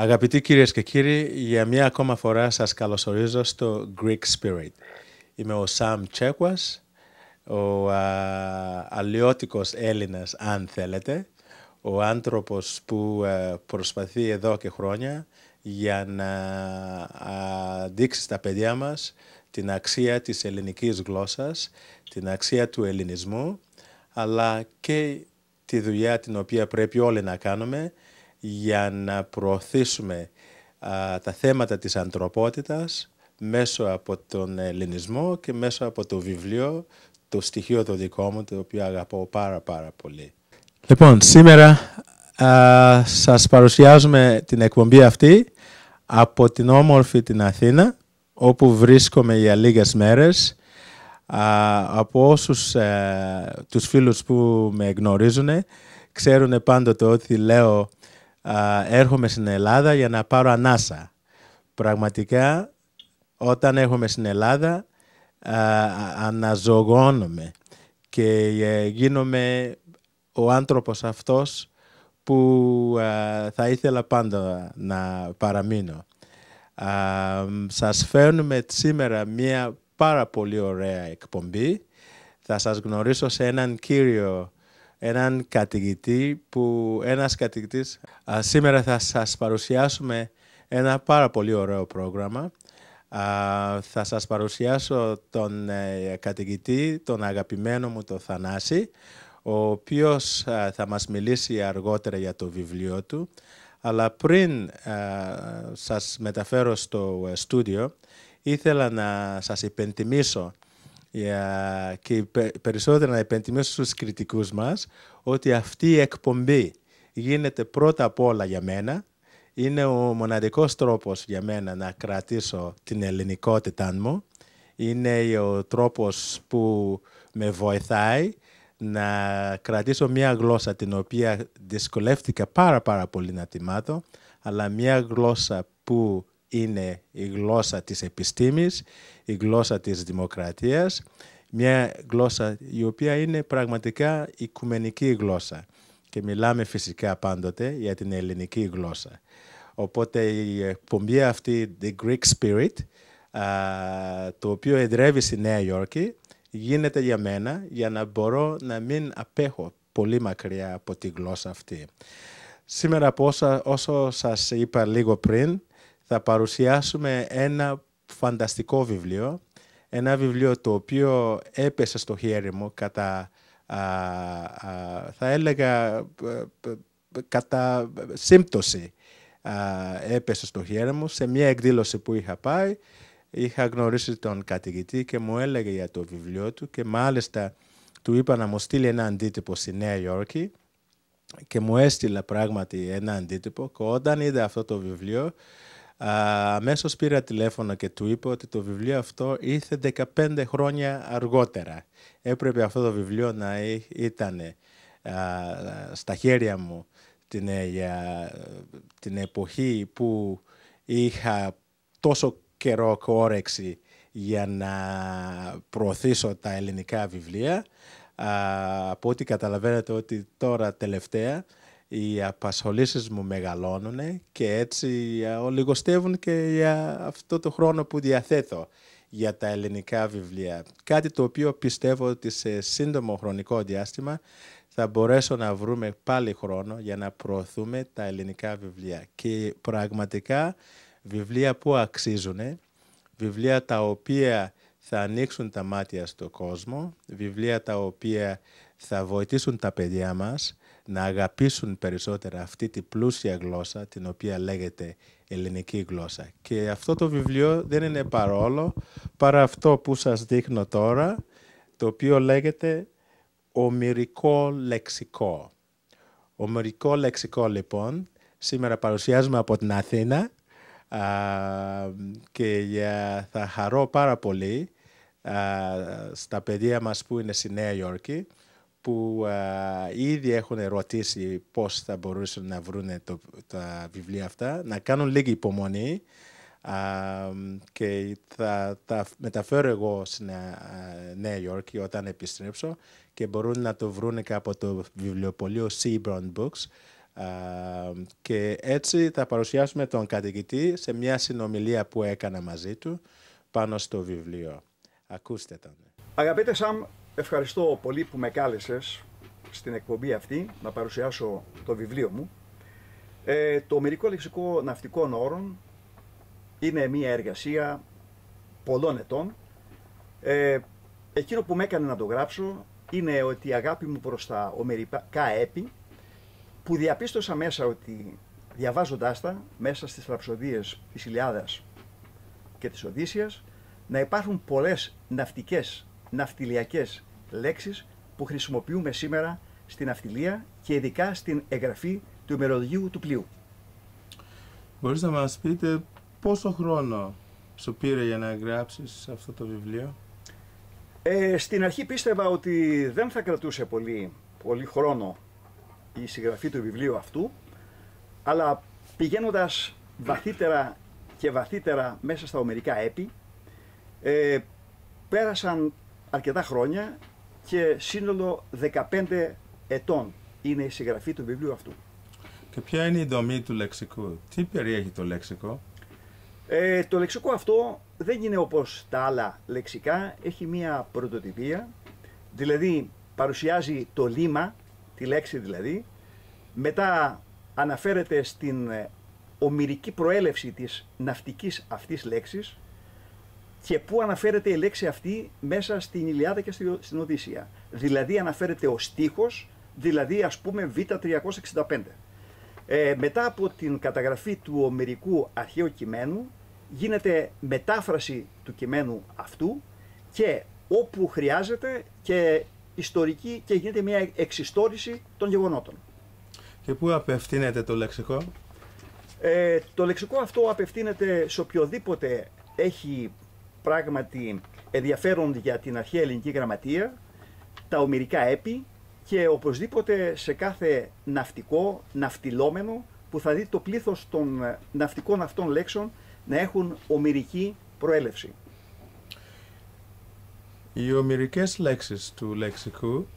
Αγαπητοί κυρίες και κύριοι, για μία ακόμα φορά σας καλωσορίζω στο Greek Spirit. Είμαι ο Σαμ Τσέκουας, ο αλλιώτικος Έλληνας, αν θέλετε, ο άνθρωπος που προσπαθεί εδώ και χρόνια για να δείξει στα παιδιά μας την αξία της ελληνικής γλώσσας, την αξία του ελληνισμού, αλλά και τη δουλειά την οποία πρέπει όλοι να κάνουμε για να προωθήσουμε τα θέματα της ανθρωπότητας μέσω από τον ελληνισμό και μέσω από το βιβλίο, το στοιχείο το δικό μου, το οποίο αγαπώ πάρα πολύ. Λοιπόν, σήμερα σας παρουσιάζουμε την εκπομπή αυτή από την όμορφη την Αθήνα, όπου βρίσκομαι για λίγες μέρες. Από όσους τους φίλους που με γνωρίζουν, ξέρουν πάντοτε ότι λέω έρχομαι στην Ελλάδα για να πάρω ανάσα. Πραγματικά, όταν έρχομαι στην Ελλάδα, αναζωογώνομαι και γίνομαι ο άνθρωπος αυτός που θα ήθελα πάντα να παραμείνω. Σας φέρνουμε σήμερα μία πάρα πολύ ωραία εκπομπή. Θα σας γνωρίσω σε έναν κύριο, έναν καθηγητή ένας καθηγητής. Σήμερα θα σας παρουσιάσουμε ένα πάρα πολύ ωραίο πρόγραμμα. Θα σας παρουσιάσω τον καθηγητή, τον αγαπημένο μου τον Θανάση, ο οποίος θα μας μιλήσει αργότερα για το βιβλίο του. Αλλά πριν σας μεταφέρω στο στούντιο, ήθελα να σας υπενθυμίσω και περισσότερα να υπενθυμίσω στους κριτικούς μας ότι αυτή η εκπομπή γίνεται πρώτα απ' όλα για μένα. Είναι ο μοναδικός τρόπος για μένα να κρατήσω την ελληνικότητά μου. Είναι ο τρόπος που με βοηθάει να κρατήσω μια γλώσσα την οποία δυσκολεύτηκα πάρα πολύ να τη μάθω, αλλά μια γλώσσα που είναι η γλώσσα της επιστήμης, η γλώσσα της δημοκρατίας, μια γλώσσα η οποία είναι πραγματικά οικουμενική γλώσσα και μιλάμε φυσικά πάντοτε για την ελληνική γλώσσα. Οπότε η εκπομπή αυτή, The Greek Spirit, το οποίο εδρεύει στη Νέα Υόρκη, γίνεται για μένα για να μπορώ να μην απέχω πολύ μακριά από τη γλώσσα αυτή. Σήμερα, όσο σας είπα λίγο πριν, θα παρουσιάσουμε ένα φανταστικό βιβλίο, ένα βιβλίο το οποίο έπεσε στο χέρι μου θα έλεγα κατά σύμπτωση. Έπεσε στο χέρι μου σε μια εκδήλωση που είχα πάει. Είχα γνωρίσει τον καθηγητή και μου έλεγε για το βιβλίο του και μάλιστα του είπα να μου στείλει ένα αντίτυπο στη Νέα Υόρκη και μου έστειλε πράγματι ένα αντίτυπο και όταν είδα αυτό το βιβλίο αμέσως πήρα τηλέφωνο και του είπα ότι το βιβλίο αυτό ήρθε 15 χρόνια αργότερα. Έπρεπε αυτό το βιβλίο να ήταν στα χέρια μου την εποχή που είχα τόσο καιρό και όρεξη για να προωθήσω τα ελληνικά βιβλία. Από ό,τι καταλαβαίνετε ότι τώρα τελευταία οι απασχολήσεις μου μεγαλώνουν και έτσι ολιγοστεύουν και για αυτό το χρόνο που διαθέτω για τα ελληνικά βιβλία. Κάτι το οποίο πιστεύω ότι σε σύντομο χρονικό διάστημα θα μπορέσω να βρούμε πάλι χρόνο για να προωθούμε τα ελληνικά βιβλία. Και πραγματικά βιβλία που αξίζουν, βιβλία τα οποία θα ανοίξουν τα μάτια στον κόσμο, βιβλία τα οποία θα βοηθήσουν τα παιδιά μας να αγαπήσουν περισσότερα αυτή τη πλούσια γλώσσα την οποία λέγεται ελληνική γλώσσα. Και αυτό το βιβλίο δεν είναι παρά αυτό που σας δείχνω τώρα, το οποίο λέγεται Ομηρικό Λεξικό. Ομηρικό Λεξικό λοιπόν, σήμερα παρουσιάζουμε από την Αθήνα και θα χαρώ πάρα πολύ στα παιδιά μας που είναι στη Νέα Υόρκη, που ήδη έχουν ρωτήσει πώς θα μπορούσαν να βρουν τα βιβλία αυτά, να κάνουν λίγη υπομονή και θα τα μεταφέρω εγώ στη Νέα Υόρκη όταν επιστρέψω και μπορούν να το βρουν και από το βιβλιοπωλείο Seaborn Books Και έτσι θα παρουσιάσουμε τον καθηγητή σε μια συνομιλία που έκανα μαζί του πάνω στο βιβλίο. Ακούστε τον. Αγαπητέ Σαμ, ευχαριστώ πολύ που με κάλεσες στην εκπομπή αυτή να παρουσιάσω το βιβλίο μου. Το Ομηρικό Λεξικό Ναυτικών Όρων είναι μια εργασία πολλών ετών. Εκείνο που με έκανε να το γράψω είναι ότι η αγάπη μου προς τα ομηρικά έπι, που διαπίστωσα μέσα ότι διαβάζοντάς τα μέσα στις ραψοδίες της Ηλιάδας και της Οδύσσιας, να υπάρχουν πολλές ναυτικές, ναυτιλιακές λέξεις που χρησιμοποιούμε σήμερα στην ναυτιλία και ειδικά στην εγγραφή του ημερολογίου του πλοίου. Μπορείς να μας πείτε πόσο χρόνο σου πήρε για να γράψεις αυτό το βιβλίο? Στην αρχή πίστευα ότι δεν θα κρατούσε πολύ χρόνο η συγγραφή του βιβλίου αυτού, αλλά πηγαίνοντας βαθύτερα και βαθύτερα μέσα στα ομηρικά έπι, πέρασαν αρκετά χρόνια και σύνολο 15 ετών είναι η συγγραφή του βιβλίου αυτού. Και ποια είναι η δομή του λεξικού? Τι περιέχει το λεξικό? Το λεξικό αυτό δεν είναι όπως τα άλλα λεξικά, έχει μία πρωτοτυπία, δηλαδή παρουσιάζει το λίμα, τη λέξη δηλαδή, μετά αναφέρεται στην ομηρική προέλευση της ναυτικής αυτής λέξης και πού αναφέρεται η λέξη αυτή μέσα στην Ηλιάδα και στην Οδύσσια. Δηλαδή αναφέρεται ο στίχος, δηλαδή ας πούμε Β365. Μετά από την καταγραφή του ομηρικού αρχαίου κειμένου γίνεται μετάφραση του κειμένου αυτού και όπου χρειάζεται και ιστορική και γίνεται μια εξιστόρηση των γεγονότων. Και πού απευθύνεται το λεξικό? Το λεξικό αυτό απευθύνεται σε οποιοδήποτε έχει πράγματι ενδιαφέρον για την αρχαία ελληνική γραμματεία, τα ομηρικά έπι και οπωσδήποτε σε κάθε ναυτικό, ναυτιλόμενο που θα δει το πλήθος των ναυτικών αυτών λέξεων να έχουν ομηρική προέλευση. Οι ομηρικές λέξεις του λεξικού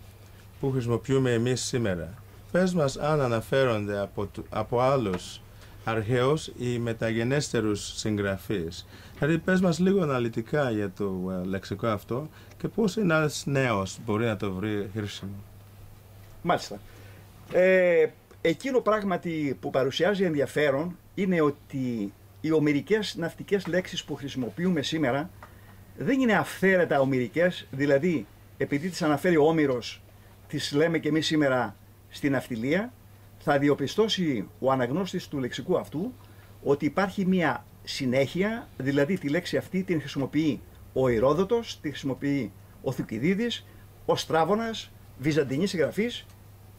που χρησιμοποιούμε εμείς σήμερα, πες μας αν αναφέρονται από άλλους αρχαίους ή μεταγενέστερους συγγραφείς. Δηλαδή πες μας λίγο αναλυτικά για το λεξικό αυτό και πώς ένας νέος μπορεί να το βρει χρήσιμο. Μάλιστα. Εκείνο πράγματι που παρουσιάζει ενδιαφέρον είναι ότι οι ομηρικές ναυτικές λέξεις που χρησιμοποιούμε σήμερα δεν είναι αυθαίρετα ομηρικές, δηλαδή επειδή τις αναφέρει ο Όμηρος τις λέμε και εμείς σήμερα στην ναυτιλία. Θα διοπιστώσει ο αναγνώστης του λεξικού αυτού ότι υπάρχει μια συνέχεια, δηλαδή τη λέξη αυτή την χρησιμοποιεί ο Ηρόδοτος, τη χρησιμοποιεί ο Θουκυδίδης, ο Στράβωνας, βυζαντινής συγγραφής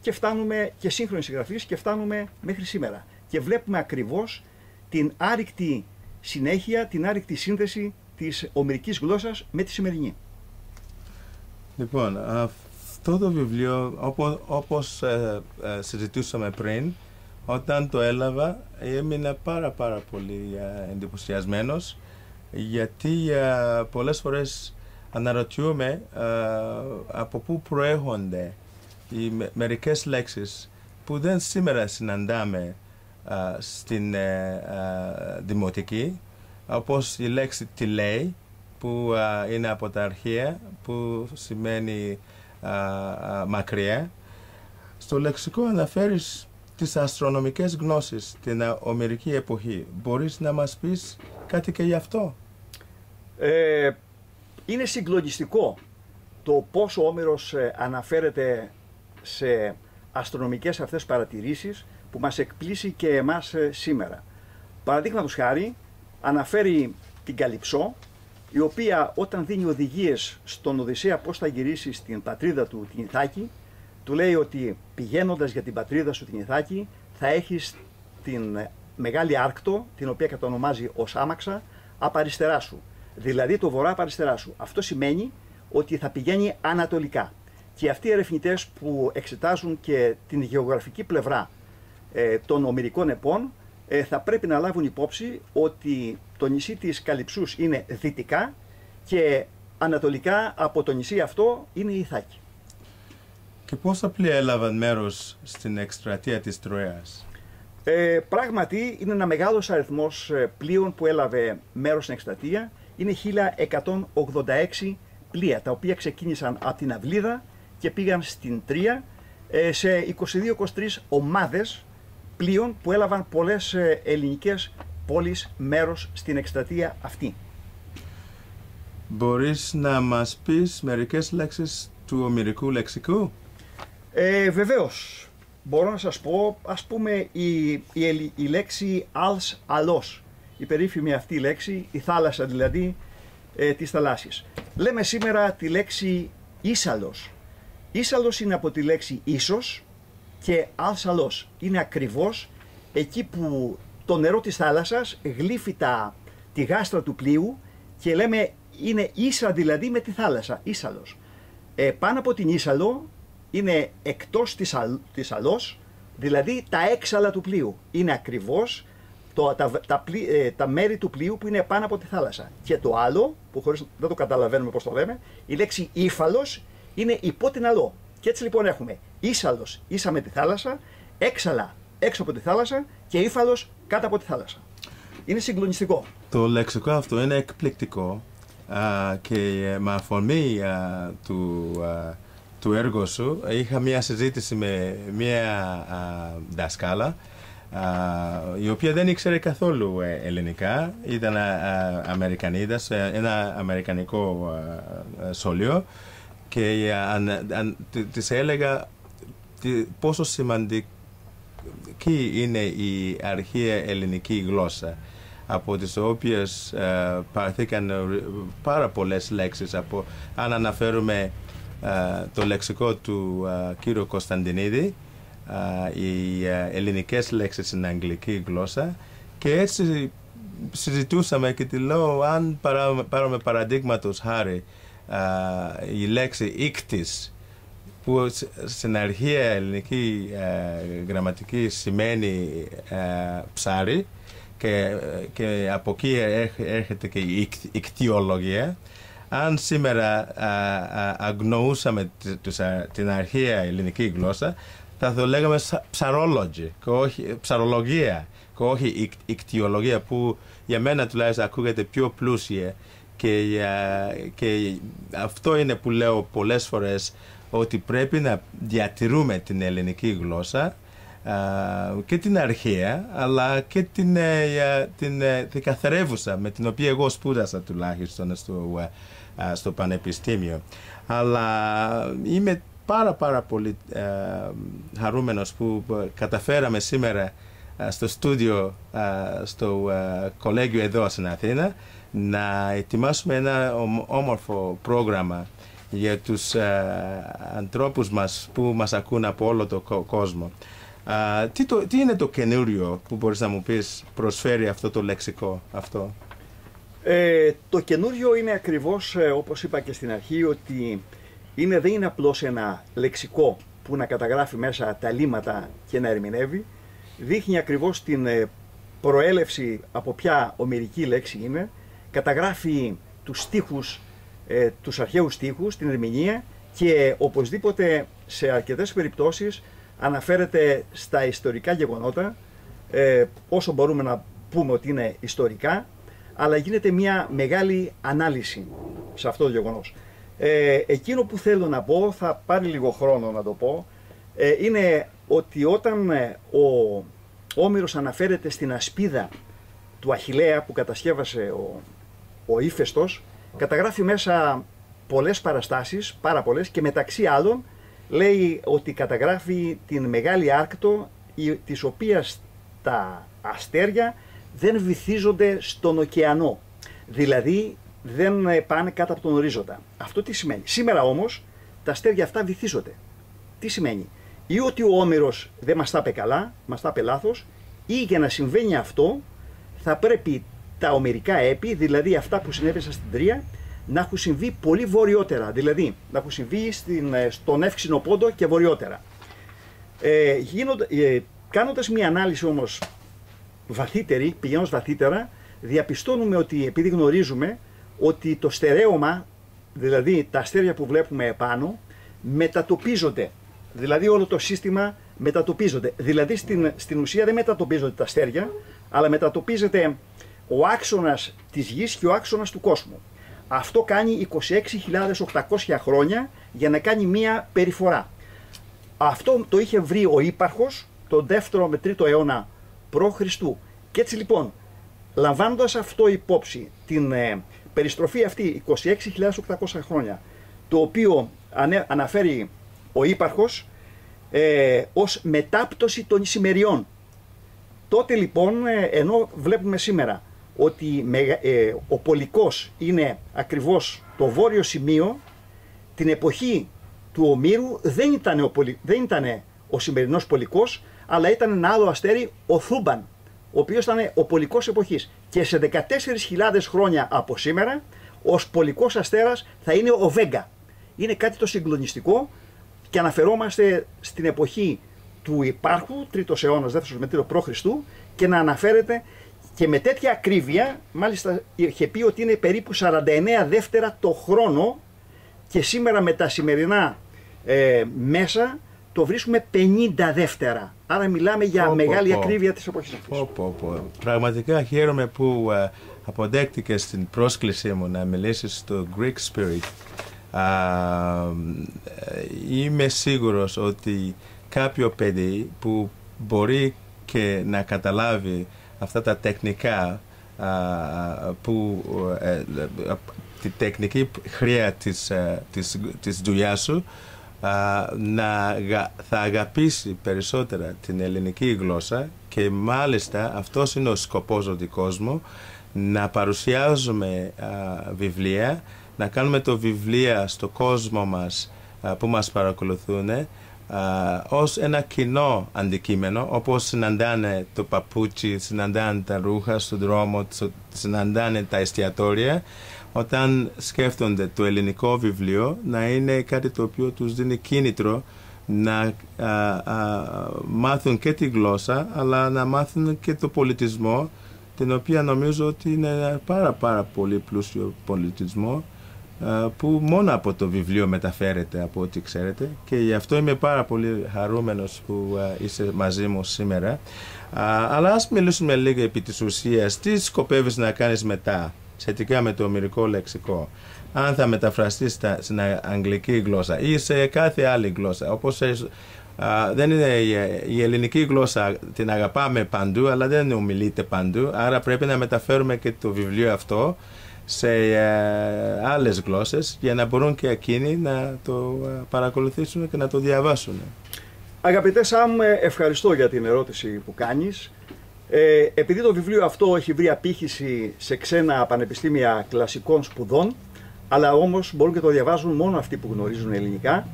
και φτάνουμε και σύγχρονη συγγραφής και φτάνουμε μέχρι σήμερα. Και βλέπουμε ακριβώς την άρρηκτη συνέχεια, την άρρηκτη σύνδεση της ομηρικής γλώσσας με τη σημερινή. Λοιπόν, αυτό το βιβλίο, όπως συζητούσαμε πριν, όταν το έλαβα έμεινα πάρα πολύ εντυπωσιασμένος, γιατί πολλές φορές αναρωτιούμαι από πού προέρχονται οι μερικές λέξεις που δεν σήμερα συναντάμε στην δημοτική, όπως η λέξη «τι λέει», που είναι από τα αρχαία, που σημαίνει μακριά. Στο λεξικό αναφέρεις τις αστρονομικές γνώσεις την ομηρική εποχή. Μπορείς να μας πεις κάτι και γι' αυτό? Είναι συγκλονιστικό το πόσο ο Όμηρος αναφέρεται σε αστρονομικές αυτές παρατηρήσεις που μας εκπλήσει και εμάς σήμερα. Παραδείγματος χάρη αναφέρει την Καλυψό, η οποία όταν δίνει οδηγίες στον Οδυσσέα πώς θα γυρίσει στην πατρίδα του την Ιθάκη, του λέει ότι πηγαίνοντας για την πατρίδα σου την Ιθάκη θα έχεις την μεγάλη Άρκτο, την οποία κατονομάζει ως άμαξα, απαριστερά σου. Δηλαδή το βορρά απαριστερά σου. Αυτό σημαίνει ότι θα πηγαίνει ανατολικά. Και αυτοί οι ερευνητές που εξετάζουν και την γεωγραφική πλευρά των ομηρικών επών θα πρέπει να λάβουν υπόψη ότι το νησί της Καλυψούς είναι δυτικά και ανατολικά από το νησί αυτό είναι η Ιθάκη. Και πόσα πλοία έλαβαν μέρος στην εκστρατεία της Τροέας? Πράγματι είναι ένα μεγάλος αριθμός πλοίων που έλαβε μέρος στην εκστρατεία. Είναι 1186 πλοία, τα οποία ξεκίνησαν από την Αυλίδα και πήγαν στην Τρία, σε 22-23 ομάδες πλοίων που έλαβαν πολλές ελληνικές πόλεις μέρος στην εκστρατεία αυτή. Μπορείς να μας πεις μερικές λέξεις του ομηρικού λεξικού? Βεβαίως. Μπορώ να σας πω, ας πούμε, η λέξη «als αλός», η περίφημη αυτή λέξη, η θάλασσα δηλαδή της θαλάσσης. Λέμε σήμερα τη λέξη «ίσαλος». Ίσαλος είναι από τη λέξη «ίσος» και «als αλός» είναι ακριβώς εκεί που το νερό της θάλασσας γλύφει τη γάστρα του πλοίου και λέμε είναι ίσα δηλαδή με τη θάλασσα, ίσαλος. Πάνω από την ίσαλο είναι εκτός της αλός, δηλαδή τα έξαλα του πλοίου. Είναι ακριβώς τα μέρη του πλοίου που είναι πάνω από τη θάλασσα. Και το άλλο, που χωρίς δεν το καταλαβαίνουμε πώς το λέμε, η λέξη ύφαλος είναι υπό την αλό. Και έτσι λοιπόν έχουμε ίσαλος ίσα με τη θάλασσα, έξαλα έξω από τη θάλασσα και ύφαλος κάτω από τη θάλασσα. Είναι συγκλονιστικό. Το λεξικό αυτό είναι εκπληκτικό και με αφορμή του έργου σου είχα μια συζήτηση με μια δασκάλα η οποία δεν ήξερε καθόλου ελληνικά, ήταν Αμερικανίδα σε ένα αμερικανικό σχολείο και της έλεγα πόσο σημαντική είναι η αρχαία ελληνική γλώσσα, από τις οποίες πάρθηκαν πάρα πολλές λέξεις. Αν αναφέρουμε το λεξικό του κύριου Κωνσταντινίδη, οι ελληνικές λέξεις στην αγγλική γλώσσα, και έτσι συζητούσαμε και τη λέω, αν πάρουμε παραδείγματος χάρη η λέξη «ήκτης», που στην αρχαία ελληνική γραμματική σημαίνει ψάρι, και από εκεί έρχεται και η ικτιολογία. Αν σήμερα αγνοούσαμε την αρχαία ελληνική γλώσσα, θα το λέγαμε ψαρολογία και όχι ικτιολογία, που για μένα τουλάχιστον ακούγεται πιο πλούσια, και αυτό είναι που λέω πολλές φορές, ότι πρέπει να διατηρούμε την ελληνική γλώσσα και την αρχαία, αλλά και την καθαρεύουσα, με την οποία εγώ σπούδασα τουλάχιστον στο πανεπιστήμιο. Αλλά είμαι πάρα πολύ χαρούμενος που καταφέραμε σήμερα στο στούντιο, στο κολέγιο εδώ στην Αθήνα, να ετοιμάσουμε ένα όμορφο πρόγραμμα για τους ανθρώπους μας που μας ακούν από όλο τον κόσμο. Τι είναι το καινούριο που μπορείς να μου πεις προσφέρει αυτό το λεξικό αυτό? Το καινούριο είναι ακριβώς όπως είπα και στην αρχή, ότι δεν είναι απλώς ένα λεξικό που να καταγράφει μέσα τα λίμματα και να ερμηνεύει. Δείχνει ακριβώς την προέλευση από ποια ομηρική λέξη είναι, καταγράφει τους στίχους, τους αρχαίους στίχους, την ερμηνεία, και οπωσδήποτε σε αρκετές περιπτώσεις αναφέρεται στα ιστορικά γεγονότα, όσο μπορούμε να πούμε ότι είναι ιστορικά, αλλά γίνεται μια μεγάλη ανάλυση σε αυτό το γεγονός. Εκείνο που θέλω να πω, θα πάρει λίγο χρόνο να το πω, είναι ότι όταν ο Όμηρος αναφέρεται στην ασπίδα του Αχιλλέα που κατασκεύασε ο Ήφαιστος, καταγράφει μέσα πολλές παραστάσεις, πάρα πολλές, και μεταξύ άλλων λέει ότι καταγράφει την Μεγάλη Άρκτο, της οποίας τα αστέρια δεν βυθίζονται στον ωκεανό, δηλαδή δεν πάνε κάτω από τον ορίζοντα. Αυτό τι σημαίνει? Σήμερα όμως τα αστέρια αυτά βυθίζονται. Τι σημαίνει? Ή ότι ο Όμηρος δεν μας τα είπε καλά, μας τα είπε λάθος, ή για να συμβαίνει αυτό θα πρέπει τα ομηρικά έπι, δηλαδή αυτά που συνέβησαν στην Τρία, να έχουν συμβεί πολύ βορειότερα, δηλαδή να έχουν συμβεί στον Εύξηνο Πόντο και βορειότερα. Κάνοντας μια ανάλυση όμως βαθύτερη, πηγαίνοντας βαθύτερα, διαπιστώνουμε ότι, επειδή γνωρίζουμε ότι το στερέωμα, δηλαδή τα αστέρια που βλέπουμε επάνω, μετατοπίζονται Δηλαδή όλο το σύστημα μετατοπίζονται. Δηλαδή στην ουσία δεν μετατοπίζονται τα αστέρια, αλλά μετατοπίζεται ο άξονας της Γης και ο άξονας του κόσμου. Αυτό κάνει 26.800 χρόνια για να κάνει μία περιφορά. Αυτό το είχε βρει ο ύπαρχος τον 2ο με 3ο αιώνα π.Χ. Και έτσι λοιπόν, λαμβάνοντας αυτό υπόψη, την περιστροφή αυτή 26.800 χρόνια, το οποίο αναφέρει ο ύπαρχος ως μετάπτωση των ησημεριών. Τότε λοιπόν, ενώ βλέπουμε σήμερα ότι ο πολικός είναι ακριβώς το βόρειο σημείο, την εποχή του Ομήρου δεν ήταν ο σημερινός πολικός, αλλά ήταν ένα άλλο αστέρι, ο Θούμπαν, ο οποίος ήταν ο πολικός εποχής. Και σε 14.000 χρόνια από σήμερα, ως πολικός αστέρας θα είναι ο Βέγγα. Είναι κάτι το συγκλονιστικό και αναφερόμαστε στην εποχή του υπάρχου, 3ος αιώνας, 2ο με 3ο π.Χ. και να αναφέρεται και με τέτοια ακρίβεια, μάλιστα είχε πει ότι είναι περίπου 49 δεύτερα το χρόνο και σήμερα με τα σημερινά μέσα το βρίσκουμε 50 δεύτερα. Άρα μιλάμε για μεγάλη ακρίβεια της εποχής αυτής. Πραγματικά χαίρομαι που αποδέχτηκες την πρόσκλησή μου να μιλήσεις στο Greek Spirit. Είμαι σίγουρος ότι κάποιο παιδί που μπορεί και να καταλάβει αυτά τα τεχνικά, τη τεχνική χρειά της δουλειάς σου, θα αγαπήσει περισσότερα την ελληνική γλώσσα και μάλιστα αυτός είναι ο σκοπός ο δικός μου, να παρουσιάζουμε βιβλία, να κάνουμε το βιβλία στο κόσμο μας που μας παρακολουθούν ως ένα κοινό αντικείμενο, όπως συναντάνε το παπούτσι, συναντάνε τα ρούχα στον δρόμο, συναντάνε τα εστιατόρια. Όταν σκέφτονται το ελληνικό βιβλίο να είναι κάτι το οποίο τους δίνει κίνητρο να μάθουν και τη γλώσσα, αλλά να μάθουν και το πολιτισμό, την οποία νομίζω ότι είναι ένα πάρα πολύ πλούσιο πολιτισμό που μόνο από το βιβλίο μεταφέρεται, από ό,τι ξέρετε, και γι' αυτό είμαι πάρα πολύ χαρούμενος που είσαι μαζί μου σήμερα. Αλλά ας μιλήσουμε λίγο επί της ουσίας. Τι σκοπεύεις να κάνεις μετά σχετικά με το ομηρικό λεξικό, αν θα μεταφραστείς στην αγγλική γλώσσα ή σε κάθε άλλη γλώσσα? Όπως δεν είναι η ελληνική γλώσσα, την αγαπάμε παντού, αλλά δεν ομιλείται παντού, άρα πρέπει να μεταφέρουμε και το βιβλίο αυτό σε άλλες γλώσσες για να μπορούν και εκείνοι να το παρακολουθήσουν και να το διαβάσουν. Αγαπητέ Σαμ, ευχαριστώ για την ερώτηση που κάνεις. Επειδή το βιβλίο αυτό έχει βρει απήχηση σε ξένα πανεπιστήμια κλασικών σπουδών, αλλά όμως μπορούν και το διαβάζουν μόνο αυτοί που γνωρίζουν ελληνικά,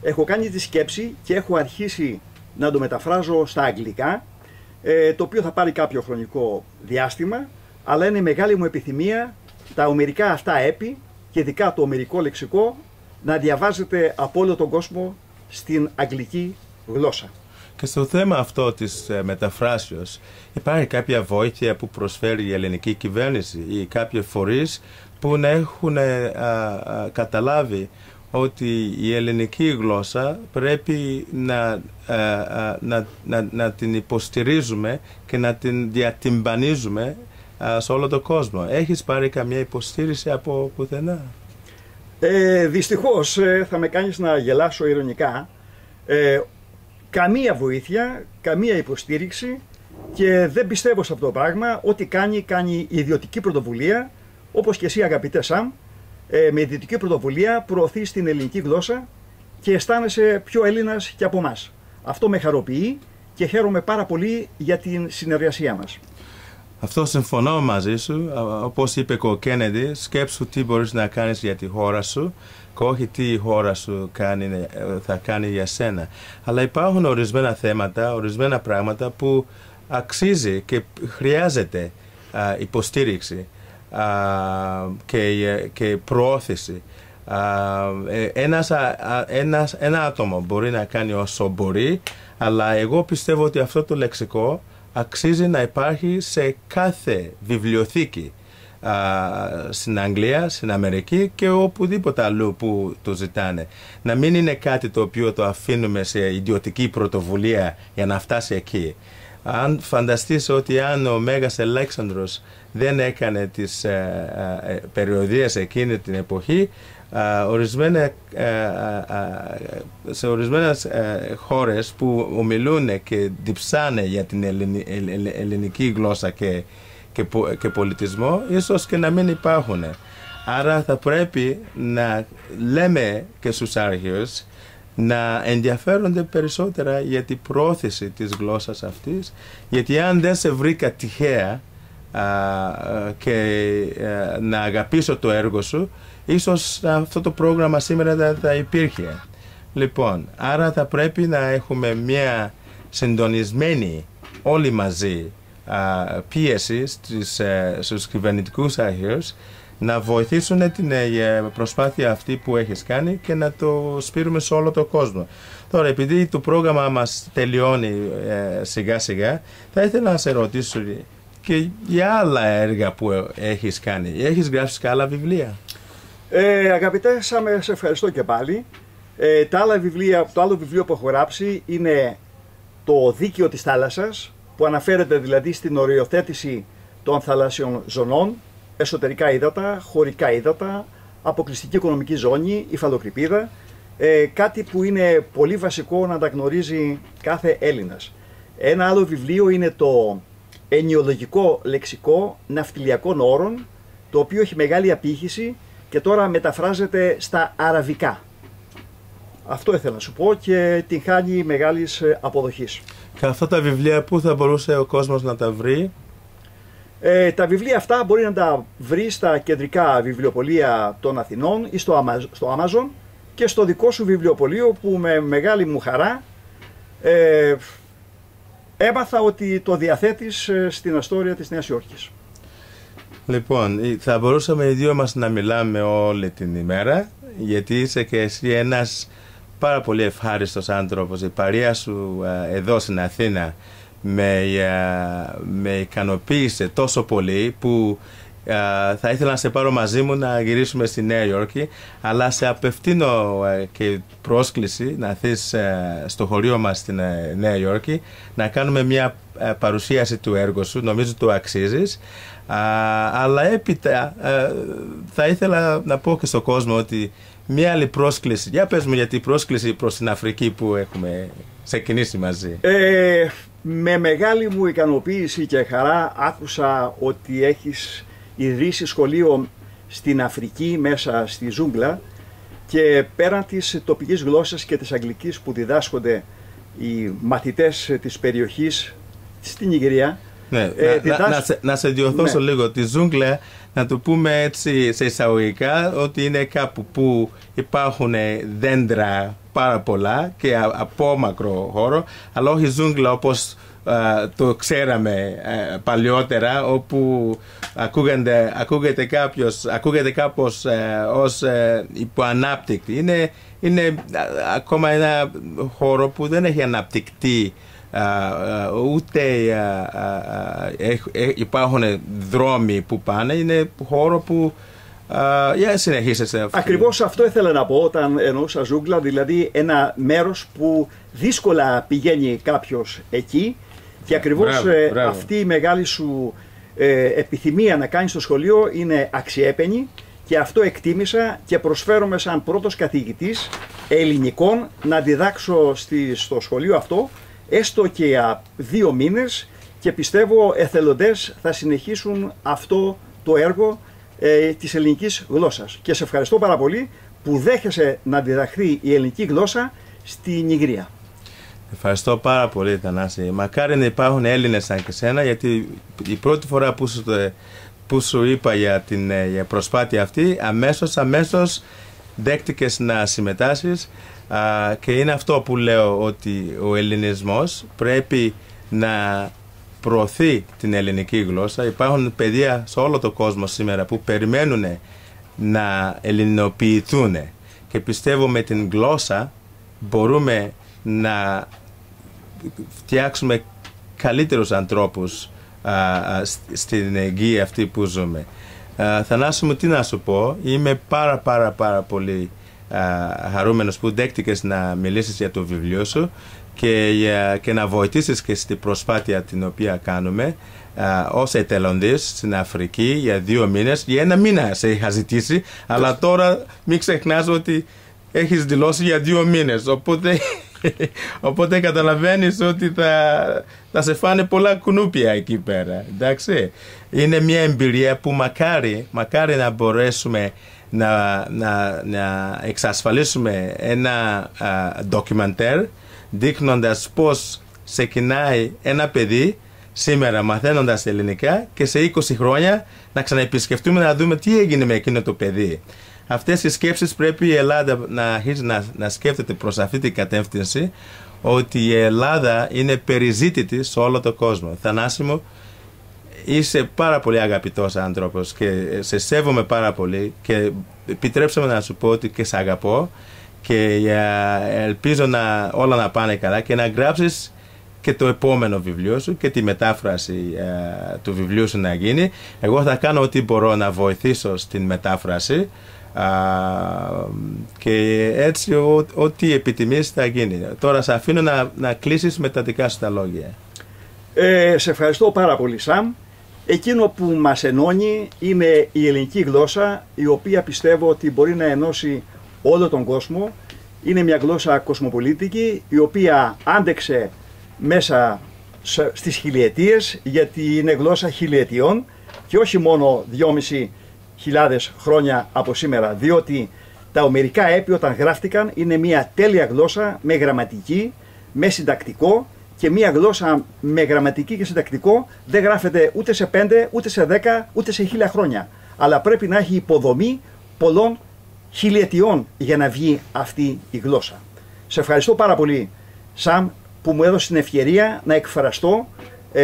έχω κάνει τη σκέψη και έχω αρχίσει να το μεταφράζω στα αγγλικά, το οποίο θα πάρει κάποιο χρονικό διάστημα, αλλά είναι μεγάλη μου επιθυμία τα ομηρικά αυτά έπι και ειδικά το ομηρικό λεξικό να διαβάζεται από όλο τον κόσμο στην αγγλική γλώσσα. Και στο θέμα αυτό της μεταφράσεως, υπάρχει κάποια βοήθεια που προσφέρει η ελληνική κυβέρνηση ή κάποιοι φορείς που να έχουν καταλάβει ότι η ελληνική γλώσσα πρέπει να την υποστηρίζουμε και να την διατυμπανίζουμε σε όλο τον κόσμο? Έχεις πάρει καμία υποστήριξη από πουθενά? Δυστυχώς θα με κάνεις να γελάσω ειρωνικά. Καμία βοήθεια, καμία υποστήριξη και δεν πιστεύω σε αυτό το πράγμα. Ό,τι κάνει ιδιωτική πρωτοβουλία, όπως και εσύ αγαπητέ Σαμ, με ιδιωτική πρωτοβουλία προωθείς την ελληνική γλώσσα και αισθάνεσαι πιο Έλληνας και από εμάς. Αυτό με χαροποιεί και χαίρομαι πάρα πολύ για την συνεργασία μας. Αυτό συμφωνώ μαζί σου. Όπως είπε και ο Κέννεντι, σκέψου τι μπορείς να κάνεις για τη χώρα σου και όχι τι η χώρα σου θα κάνει για σένα. Αλλά υπάρχουν ορισμένα θέματα, ορισμένα πράγματα που αξίζει και χρειάζεται υποστήριξη και προώθηση. Ένα άτομο μπορεί να κάνει όσο μπορεί, αλλά εγώ πιστεύω ότι αυτό το λεξικό αξίζει να υπάρχει σε κάθε βιβλιοθήκη στην Αγγλία, στην Αμερική και οπουδήποτε αλλού που το ζητάνε. Να μην είναι κάτι το οποίο το αφήνουμε σε ιδιωτική πρωτοβουλία για να φτάσει εκεί. Αν φανταστείς ότι αν ο Μέγας Αλέξανδρος δεν έκανε τις περιοδίες εκείνη την εποχή, σε ορισμένες χώρες που ομιλούν και διψάνε για την ελληνική γλώσσα και πολιτισμό, ίσως και να μην υπάρχουν. Άρα θα πρέπει να λέμε και στους άρχαιους να ενδιαφέρονται περισσότερα για την πρόθεση της γλώσσας αυτής, γιατί αν δεν σε βρήκα τυχαία και να αγαπήσω το έργο σου, ίσως αυτό το πρόγραμμα σήμερα δεν θα υπήρχε. Λοιπόν, άρα θα πρέπει να έχουμε μια συντονισμένη όλοι μαζί πίεση στους κυβερνητικούς αρχαίους να βοηθήσουν την προσπάθεια αυτή που έχεις κάνει και να το σπείρουμε σε όλο τον κόσμο. Τώρα, επειδή το πρόγραμμα μας τελειώνει σιγά σιγά, θα ήθελα να σε ρωτήσω και για άλλα έργα που έχεις κάνει. Έχεις γράψει και άλλα βιβλία? Αγαπητέ, σε ευχαριστώ και πάλι. Το άλλο βιβλίο που έχω γράψει είναι το Δίκαιο της θάλασσας, που αναφέρεται δηλαδή στην οριοθέτηση των θαλάσσιων ζωνών, εσωτερικά ύδατα, χωρικά ύδατα, αποκλειστική οικονομική ζώνη, υφαλοκρηπίδα, κάτι που είναι πολύ βασικό να τα γνωρίζει κάθε Έλληνας. Ένα άλλο βιβλίο είναι το Ενιολογικό λεξικό ναυτιλιακών όρων, το οποίο έχει μεγάλη απήχηση και τώρα μεταφράζεται στα αραβικά. Αυτό ήθελα να σου πω και την χάνει μεγάλης αποδοχής. Και αυτά τα βιβλία πού θα μπορούσε ο κόσμος να τα βρει? Τα βιβλία αυτά μπορεί να τα βρει στα κεντρικά βιβλιοπωλεία των Αθηνών ή στο Amazon και στο δικό σου βιβλιοπωλείο, που με μεγάλη μου χαρά έμαθα ότι το διαθέτεις στην Αστόρια της Νέας Υόρκης. Λοιπόν, θα μπορούσαμε οι δύο μας να μιλάμε όλη την ημέρα, γιατί είσαι και εσύ ένας πάρα πολύ ευχάριστος άνθρωπος. Η παρέα σου εδώ στην Αθήνα με ικανοποίησε τόσο πολύ που θα ήθελα να σε πάρω μαζί μου να γυρίσουμε στη Νέα Υόρκη, αλλά σε απευθύνω και πρόσκληση να έρθεις στο χωριό μας στη Νέα Υόρκη να κάνουμε μια παρουσίαση του έργου σου. Νομίζω το αξίζεις. Αλλά έπειτα θα ήθελα να πω και στον κόσμο ότι μια άλλη πρόσκληση. Για πες μου για την πρόσκληση προς την Αφρική που έχουμε ξεκινήσει μαζί. Με μεγάλη μου ικανοποίηση και χαρά άκουσα ότι έχεις ιδρύσει σχολείο στην Αφρική, μέσα στη ζούγκλα, και πέραν της τοπικής γλώσσας και της αγγλικής που διδάσκονται οι μαθητές της περιοχής στην Νιγηρία. Ναι, να σε διορθώσω λίγο. Τη ζούγκλα, να το πούμε έτσι σε εισαγωγικά, ότι είναι κάπου που υπάρχουν δέντρα πάρα πολλά και απόμακρο χώρο, αλλά όχι ζούγκλα όπως το ξέραμε παλιότερα, όπου ακούγεται κάπως ως υποανάπτυκτη. Είναι ακόμα ένα χώρο που δεν έχει αναπτυκτεί, ούτε υπάρχουν δρόμοι που πάνε. Είναι χώρο που συνεχίσετε. Ακριβώς αυτό ήθελα να πω όταν εννοούσα ζούγκλα, δηλαδή ένα μέρος που δύσκολα πηγαίνει κάποιος εκεί, και ακριβώς αυτή η μεγάλη σου επιθυμία να κάνεις το σχολείο είναι αξιέπαινη, και αυτό εκτίμησα και προσφέρομαι σαν πρώτος καθηγητής ελληνικών να διδάξω στο σχολείο αυτό, έστω και για 2 μήνες, και πιστεύω εθελοντές θα συνεχίσουν αυτό το έργο της ελληνικής γλώσσας. Και σε ευχαριστώ πάρα πολύ που δέχεσαι να διδαχθεί η ελληνική γλώσσα στη Νιγηρία. Ευχαριστώ πάρα πολύ, Θανάση. Μακάρι να υπάρχουν Έλληνες σαν και σένα, γιατί η πρώτη φορά που σου είπα για την προσπάθεια αυτή, αμέσως δέχτηκες να συμμετάσχεις, και είναι αυτό που λέω, ότι ο ελληνισμός πρέπει να προωθεί την ελληνική γλώσσα. Υπάρχουν παιδεία σε όλο τον κόσμο σήμερα που περιμένουν να ελληνοποιηθούν, και πιστεύω με την γλώσσα μπορούμε να φτιάξουμε καλύτερους ανθρώπους στην γη αυτή που ζούμε. Θανάση μου, τι να σου πω, είμαι πάρα πολύ χαρούμενος που δέχτηκες να μιλήσεις για το βιβλίο σου και να βοηθήσεις και στην προσπάθεια την οποία κάνουμε ως εθελοντής στην Αφρική για 2 μήνες. Για 1 μήνα σε είχα ζητήσει, αλλά τώρα μην ξεχνάς ότι έχεις δηλώσει για 2 μήνες, οπότε καταλαβαίνεις ότι θα σε φάνε πολλά κουνούπια εκεί πέρα, εντάξει. Είναι μια εμπειρία που μακάρι να μπορέσουμε να εξασφαλίσουμε ένα ντοκιμαντέρ δείχνοντας πώς ξεκινάει ένα παιδί σήμερα μαθαίνοντας ελληνικά και σε 20 χρόνια να ξαναεπισκεφτούμε να δούμε τι έγινε με εκείνο το παιδί. Αυτές οι σκέψεις πρέπει η Ελλάδα να αρχίσει να σκέφτεται προς αυτή την κατεύθυνση, ότι η Ελλάδα είναι περιζήτητη σε όλο τον κόσμο. Θανάση μου, είσαι πάρα πολύ αγαπητός άνθρωπος και σε σέβομαι πάρα πολύ και επιτρέψαμε να σου πω ότι και σε αγαπώ και ελπίζω όλα να πάνε καλά και να γράψεις και το επόμενο βιβλίο σου και τη μετάφραση του βιβλίου σου να γίνει. Εγώ θα κάνω ό,τι μπορώ να βοηθήσω στην μετάφραση και έτσι ό,τι επιτιμήσεις θα γίνει. Τώρα σε αφήνω να κλείσεις με τα δικά σου τα λόγια. Σε ευχαριστώ πάρα πολύ, Σαμ. Εκείνο που μας ενώνει είναι η ελληνική γλώσσα, η οποία πιστεύω ότι μπορεί να ενώσει όλο τον κόσμο. Είναι μια γλώσσα κοσμοπολίτικη, η οποία άντεξε μέσα στις χιλιετίες, γιατί είναι γλώσσα χιλιετιών και όχι μόνο 2.500 χρόνια από σήμερα, διότι τα ομερικά έπι όταν γράφτηκαν είναι μια τέλεια γλώσσα με γραμματική, με συντακτικό, και μια γλώσσα με γραμματική και συντακτικό δεν γράφεται ούτε σε 5, ούτε σε 10, ούτε σε 1000 χρόνια. Αλλά πρέπει να έχει υποδομή πολλών χιλιετιών για να βγει αυτή η γλώσσα. Σε ευχαριστώ πάρα πολύ, Σαμ, που μου έδωσε την ευκαιρία να εκφραστώ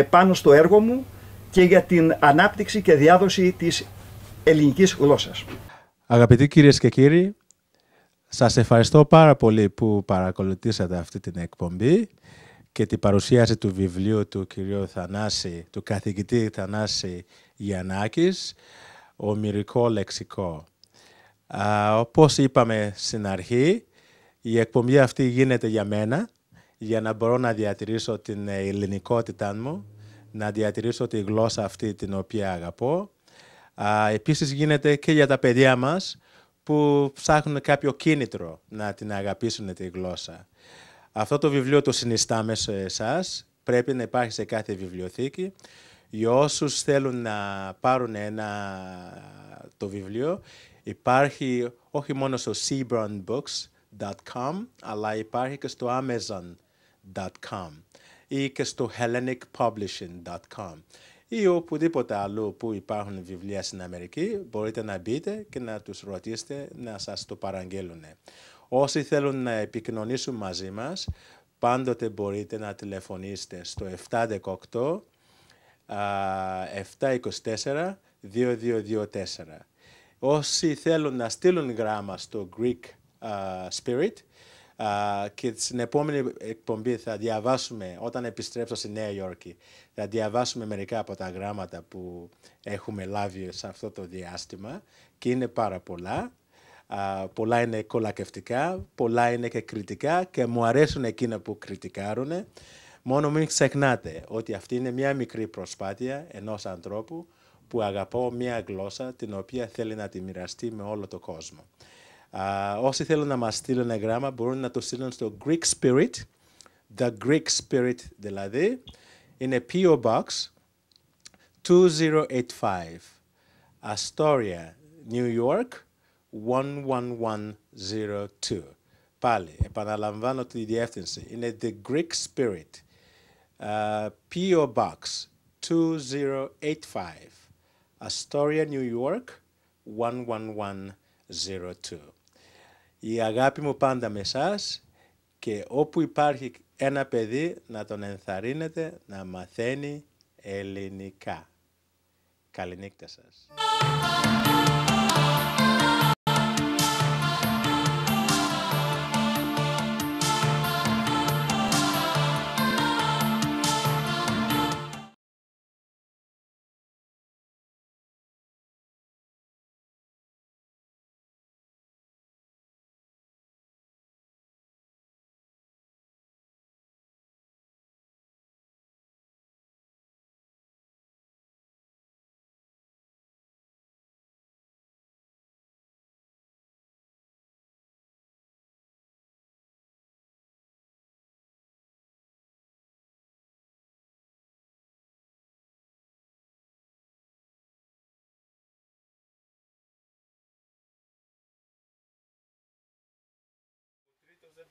πάνω στο έργο μου και για την ανάπτυξη και διάδοση της ελληνικής γλώσσας. Αγαπητοί κυρίες και κύριοι, σας ευχαριστώ πάρα πολύ που παρακολουθήσατε αυτή την εκπομπή και την παρουσίαση του βιβλίου του κυρίου Θανάση, του καθηγητή Θανάση Γιαννάκης, «Ομηρικό λεξικό». Όπως είπαμε στην αρχή, η εκπομπή αυτή γίνεται για μένα, για να μπορώ να διατηρήσω την ελληνικότητά μου, να διατηρήσω τη γλώσσα αυτή την οποία αγαπώ. Επίσης γίνεται και για τα παιδιά μας που ψάχνουν κάποιο κίνητρο να την αγαπήσουν τη γλώσσα. Αυτό το βιβλίο το συνιστάμε σε εσάς, πρέπει να υπάρχει σε κάθε βιβλιοθήκη. Για όσους θέλουν να πάρουν το βιβλίο, υπάρχει όχι μόνο στο seabrandbooks.com, αλλά υπάρχει και στο amazon.com ή και στο hellenicpublishing.com ή οπουδήποτε αλλού που υπάρχουν βιβλία στην Αμερική. Μπορείτε να μπείτε και να τους ρωτήσετε να σας το παραγγέλουν. Όσοι θέλουν να επικοινωνήσουν μαζί μας, πάντοτε μπορείτε να τηλεφωνήσετε στο 718 724 2224. Όσοι θέλουν να στείλουν γράμμα στο Greek Spirit, και στην επόμενη εκπομπή θα διαβάσουμε, όταν επιστρέψω στη Νέα Υόρκη, θα διαβάσουμε μερικά από τα γράμματα που έχουμε λάβει σε αυτό το διάστημα και είναι πάρα πολλά. Πολλά είναι κολακευτικά, πολλά είναι και κριτικά και μου αρέσουν εκείνα που κριτικάρουν. Μόνο μην ξεχνάτε ότι αυτή είναι μια μικρή προσπάθεια ενός ανθρώπου που αγαπώ μια γλώσσα την οποία θέλει να τη μοιραστεί με όλο τον κόσμο. Όσοι θέλουν να μας στείλουν ένα γράμμα μπορούν να το στείλουν στο Greek Spirit, The Greek Spirit δηλαδή, είναι P.O. Box 2085, Astoria, New York 11102. Πάλι, επαναλαμβάνω τη διεύθυνση, είναι The Greek Spirit, P.O. Box 2085, Astoria, New York 11102. Η αγάπη μου πάντα με εσάς και όπου υπάρχει ένα παιδί να τον ενθαρρύνετε να μαθαίνει ελληνικά. Καληνύχτα σας.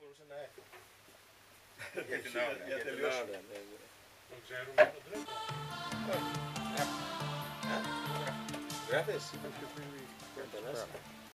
μπορούσε να έχει. Για την ώρα. Για τελειώσουμε. Το ξέρουμε τον τρόπο. Γράφεις.